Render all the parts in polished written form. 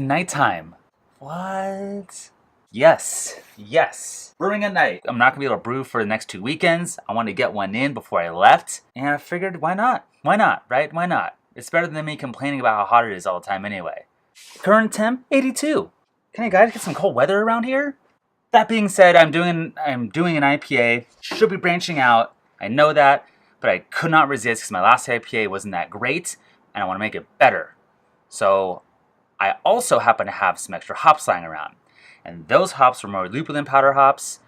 nighttime. What? Yes. Brewing at night. I'm not gonna be able to brew for the next 2 weekends. I wanted to get one in before I left. And I figured, why not? Why not, right? Why not? It's better than me complaining about how hot it is all the time anyway. Current temp, 82. Can you guys get some cold weather around here? That being said, I'm doing an IPA. Should be branching out. I know that, but I could not resist because my last IPA wasn't that great, and I want to make it better. So I also happen to have some extra hops lying around, and those hops are more lupulin powder hops,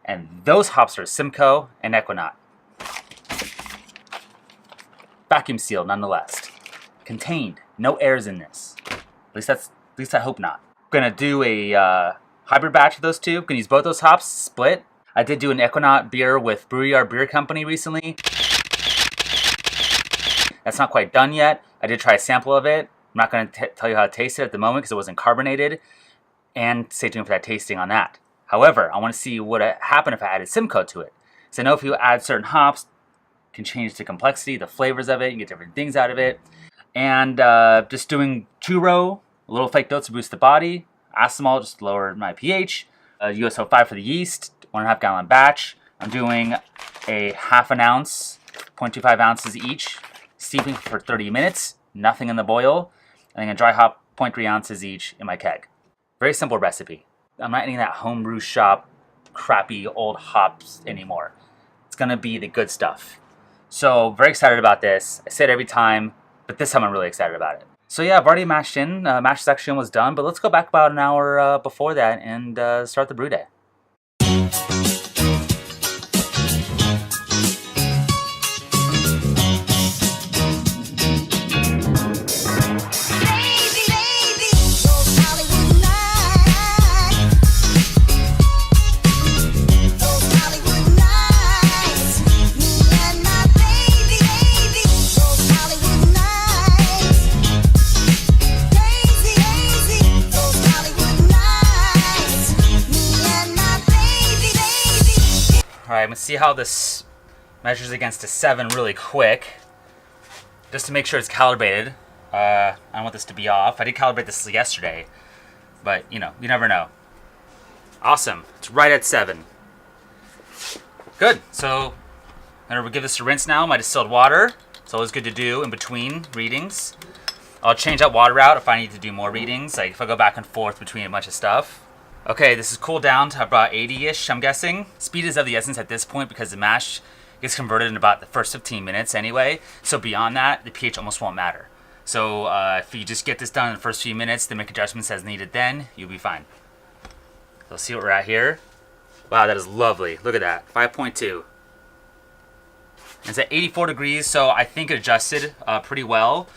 and those hops are Simcoe and Ekuanot. Vacuum sealed nonetheless. Contained. No airs in this. At least I hope not. I'm gonna do a hybrid batch of those two. Gonna use both those hops, split. I did do an Ekuanot beer with Brewyard Beer Company recently. That's not quite done yet. I did try a sample of it. I'm not gonna tell you how to taste it at the moment because it wasn't carbonated. And stay tuned for that tasting on that. However, I want to see what would happen if I added Simcoe to it. So I know if you add certain hops, it can change the complexity, the flavors of it, you can get different things out of it. And just doing 2-row, a little fake oats to boost the body, acetol just to lower my pH, USO5 for the yeast, 1.5 gallon batch. I'm doing a half an ounce, 0.25 ounces each, steeping for 30 minutes, nothing in the boil, and I'm gonna dry hop 0.3 ounces each in my keg. Very simple recipe. I'm not eating that homebrew shop crappy old hops anymore. It's gonna be the good stuff. So very excited about this. I say it every time, but this time I'm really excited about it. So yeah, I've already mashed in. Mash section was done, but let's go back about an hour before that and start the brew day. Alright, I'm going to see how this measures against a 7 really quick, just to make sure it's calibrated. I don't want this to be off. I did calibrate this yesterday, but you know, you never know. Awesome, it's right at 7. Good, so I'm going to give this a rinse now, my distilled water. It's always good to do in between readings. I'll change that water out if I need to do more readings, like if I go back and forth between a bunch of stuff. Okay, this is cooled down to about 80-ish, I'm guessing. Speed is of the essence at this point because the mash gets converted in about the first 15 minutes anyway. So beyond that, the pH almost won't matter. So if you just get this done in the first few minutes, then make adjustments as needed then, you'll be fine. So see what we're at here. Wow, that is lovely. Look at that, 5.2. It's at 84 degrees, so I think it adjusted pretty well.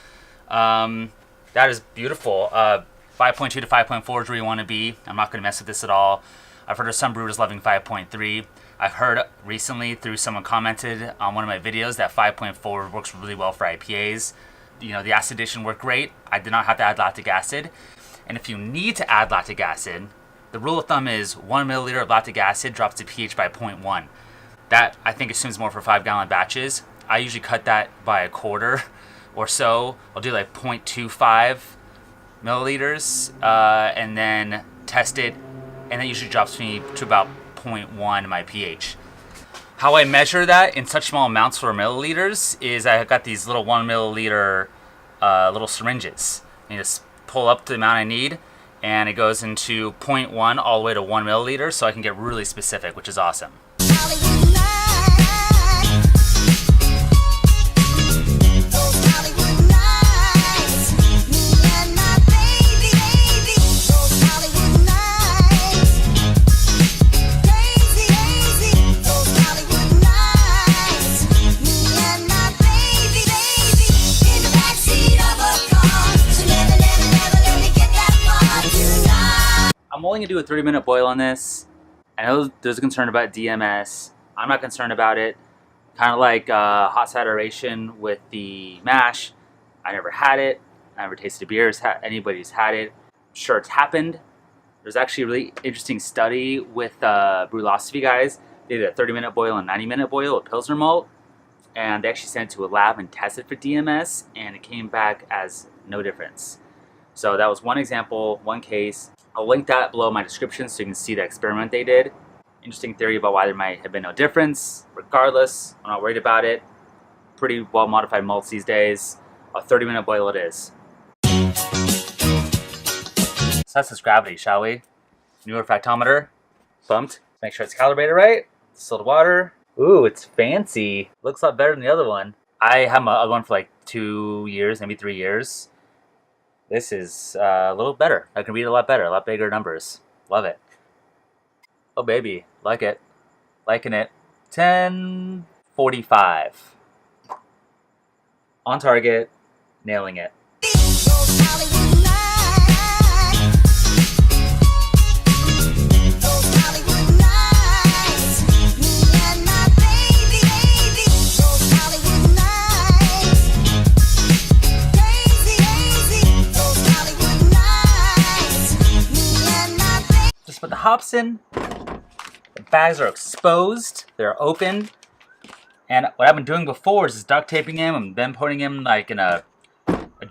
That is beautiful. 5.2 to 5.4 is where you want to be. I'm not going to mess with this at all. I've heard of some brewers loving 5.3. I've heard recently through someone commented on one of my videos that 5.4 works really well for IPAs. You know, the acid addition worked great. I did not have to add lactic acid. And if you need to add lactic acid, the rule of thumb is 1 milliliter of lactic acid drops the pH by 0.1. That, I think, assumes more for 5-gallon batches. I usually cut that by a quarter or so. I'll do like 0.25 milliliters and then test it, and that usually drops me to about 0.1 my pH. How I measure that in such small amounts for milliliters is I got these little 1 milliliter little syringes. You just pull up the amount I need, and it goes into 0.1 all the way to 1 milliliter, so I can get really specific, which is awesome. I'm only going to do a 30-minute boil on this. I know there's a concern about DMS. I'm not concerned about it. Kind of like hot saturation with the mash. I never had it. I never tasted beers. Anybody's had it. I'm sure it's happened. There's actually a really interesting study with Brewlosophy guys. They did a 30-minute boil and 90-minute boil with Pilsner malt. And they actually sent it to a lab and tested for DMS. And it came back as no difference. So that was one example, one case. I'll link that below in my description so you can see the experiment they did. Interesting theory about why there might have been no difference. Regardless, I'm not worried about it. Pretty well modified malts these days. A 30-minute boil it is. So that's this gravity, shall we? Newer refractometer. Bumped. Make sure it's calibrated right. Distilled water. Ooh, it's fancy. Looks a lot better than the other one. I had my other one for like 2 years, maybe 3 years. This is a little better. I can read a lot better, a lot bigger numbers. Love it. Oh baby, like it. Liking it. 10:45. On target, nailing it. Just put the hops in. The bags are exposed. They're open. And what I've been doing before is just duct taping them and then putting them like in a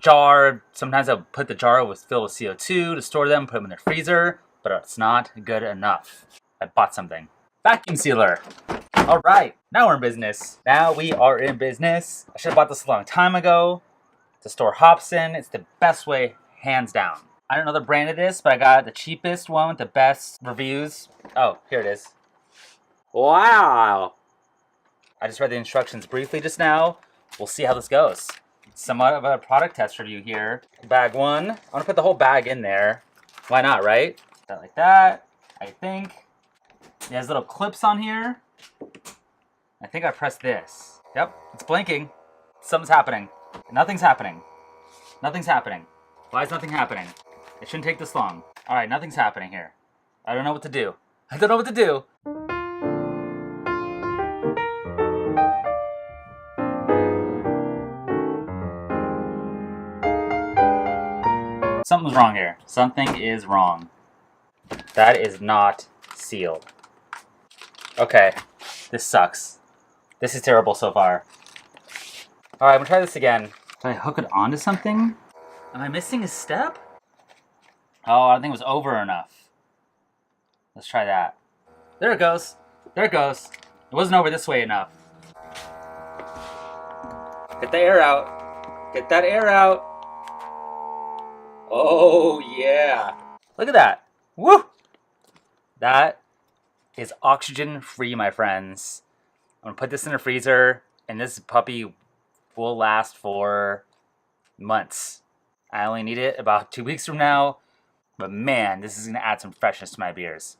jar. Sometimes I'll put the jar filled with CO2 to store them, put them in the freezer, but it's not good enough. I bought something. Vacuum sealer. All right, now we're in business. Now we are in business. I should have bought this a long time ago to store hops in. It's the best way, hands down. I don't know the brand of this, but I got the cheapest one with the best reviews. Oh, here it is. Wow. I just read the instructions briefly just now. We'll see how this goes. Somewhat of a product test review here. Bag one. I'm gonna put the whole bag in there. Why not, right? Like that, I think. It has little clips on here. I think I pressed this. Yep, it's blinking. Something's happening. Nothing's happening. Nothing's happening. Why is nothing happening? It shouldn't take this long. All right, nothing's happening here. I don't know what to do. I don't know what to do. Something's wrong here. Something is wrong. That is not sealed. Okay, this sucks. This is terrible so far. All right, I'm gonna try this again. Did I hook it onto something? Am I missing a step? Oh, I don't think it was over enough. Let's try that. There it goes. There it goes. It wasn't over this way enough. Get the air out. Get that air out. Oh, yeah. Look at that. Woo! That is oxygen-free, my friends. I'm going to put this in the freezer, and this puppy will last for months. I only need it about 2 weeks from now, but man, this is going to add some freshness to my beers.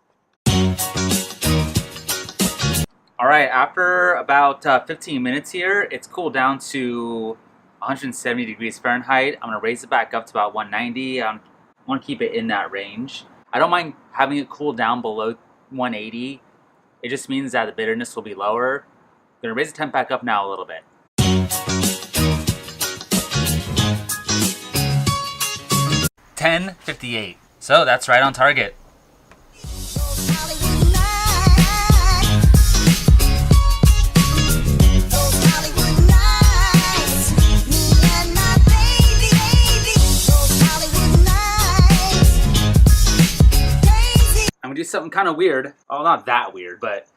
All right, after about 15 minutes here, it's cooled down to 170 degrees Fahrenheit. I'm going to raise it back up to about 190. I want to keep it in that range. I don't mind having it cool down below 180. It just means that the bitterness will be lower. I'm going to raise the temp back up now a little bit. $10.58. So that's right on target. I'm gonna do something kind of weird. Oh, not that weird, but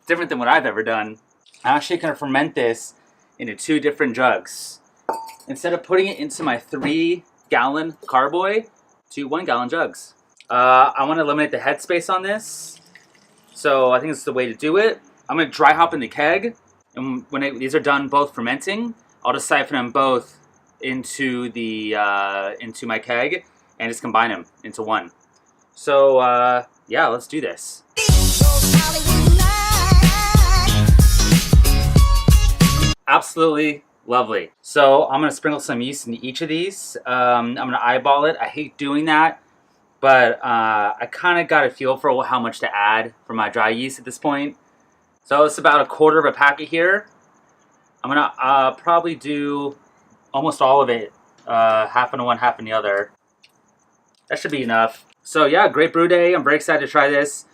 different than what I've ever done. I'm actually gonna ferment this into 2 different jugs. Instead of putting it into my 3-gallon carboy, 2 1-gallon jugs. I want to eliminate the headspace on this, so I think it's the way to do it. I'm gonna dry hop in the keg, and when these are done both fermenting, I'll just siphon them both into the into my keg and just combine them into one. So yeah, let's do this. Absolutely lovely. So I'm gonna sprinkle some yeast into each of these. I'm gonna eyeball it. I hate doing that, but I kind of got a feel for how much to add for my dry yeast at this point. So it's about 1/4 of a packet here. I'm gonna probably do almost all of it, half in one, half in the other. That should be enough. So yeah, great brew day. I'm very excited to try this.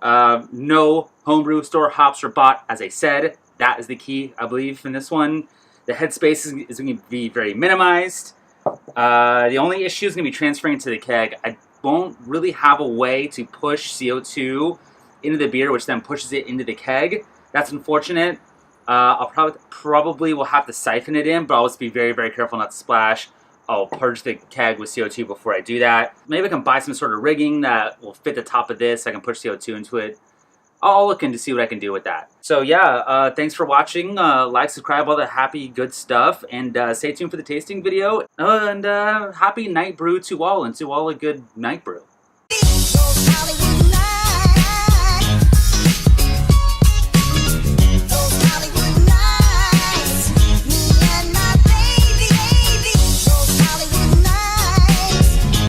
No homebrew store hops were bought, as I said. That is the key, I believe, in this one. The headspace is going to be very minimized. The only issue is going to be transferring to the keg. I won't really have a way to push CO2 into the beer, which then pushes it into the keg. That's unfortunate. I'll probably will have to siphon it in, but I'll just be very, very careful not to splash. I'll purge the keg with CO2 before I do that. Maybe I can buy some sort of rigging that will fit the top of this. I can push CO2 into it. I'll look into see what I can do with that. So yeah, thanks for watching. Like, subscribe, all the happy, good stuff. And stay tuned for the tasting video. And happy night brew to all, and to all a good night brew.